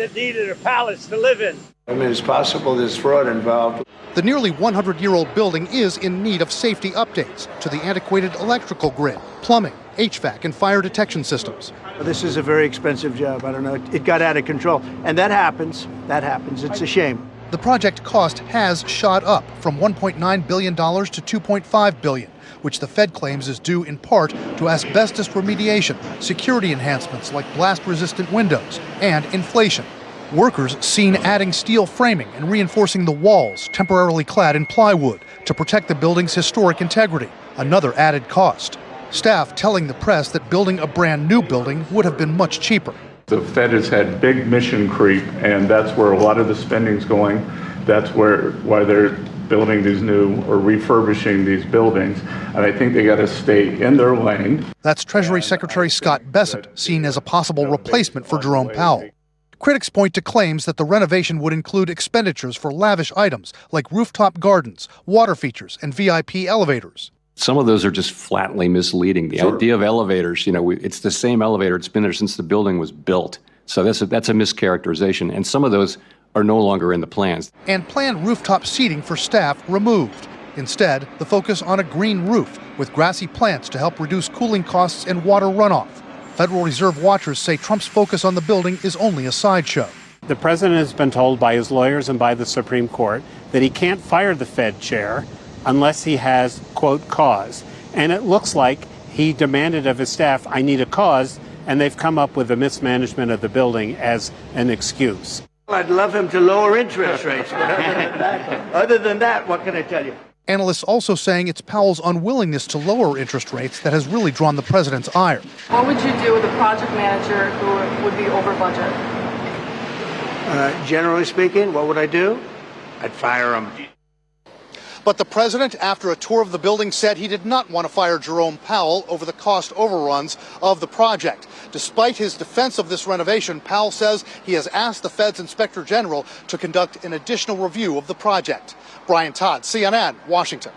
that needed a palace to live in. I mean, it's possible there's fraud involved. The nearly 100-year-old building is in need of safety updates to the antiquated electrical grid, plumbing, HVAC, and fire detection systems. This is a very expensive job. I don't know. It got out of control. And that happens. That happens. It's a shame. The project cost has shot up from $1.9 billion to $2.5 billion, which the Fed claims is due in part to asbestos remediation, security enhancements like blast-resistant windows, and inflation. Workers seen adding steel framing and reinforcing the walls temporarily clad in plywood to protect the building's historic integrity, another added cost. Staff telling the press that building a brand new building would have been much cheaper. The Fed has had big mission creep, and that's where a lot of the spending's going. That's why they're building these new or refurbishing these buildings. And I think they got to stay in their lane. That's Treasury Secretary Scott Bessent, seen as a possible replacement for Jerome Powell. Critics point to claims that the renovation would include expenditures for lavish items like rooftop gardens, water features, and VIP elevators. Some of those are just flatly misleading. The idea of elevators, it's the same elevator. It's been there since the building was built. So that's a mischaracterization. And some of those are no longer in the plans. And planned rooftop seating for staff removed. Instead, the focus on a green roof with grassy plants to help reduce cooling costs and water runoff. Federal Reserve watchers say Trump's focus on the building is only a sideshow. The president has been told by his lawyers and by the Supreme Court that he can't fire the Fed chair unless he has, quote, cause. And it looks like he demanded of his staff, I need a cause, and they've come up with the mismanagement of the building as an excuse. I'd love him to lower interest rates. Other than that, what can I tell you? Analysts also saying it's Powell's unwillingness to lower interest rates that has really drawn the president's ire. What would you do with a project manager who would be over budget? Generally speaking, what would I do? I'd fire him. But the president, after a tour of the building, said he did not want to fire Jerome Powell over the cost overruns of the project. Despite his defense of this renovation, Powell says he has asked the Fed's Inspector General to conduct an additional review of the project. Brian Todd, CNN, Washington.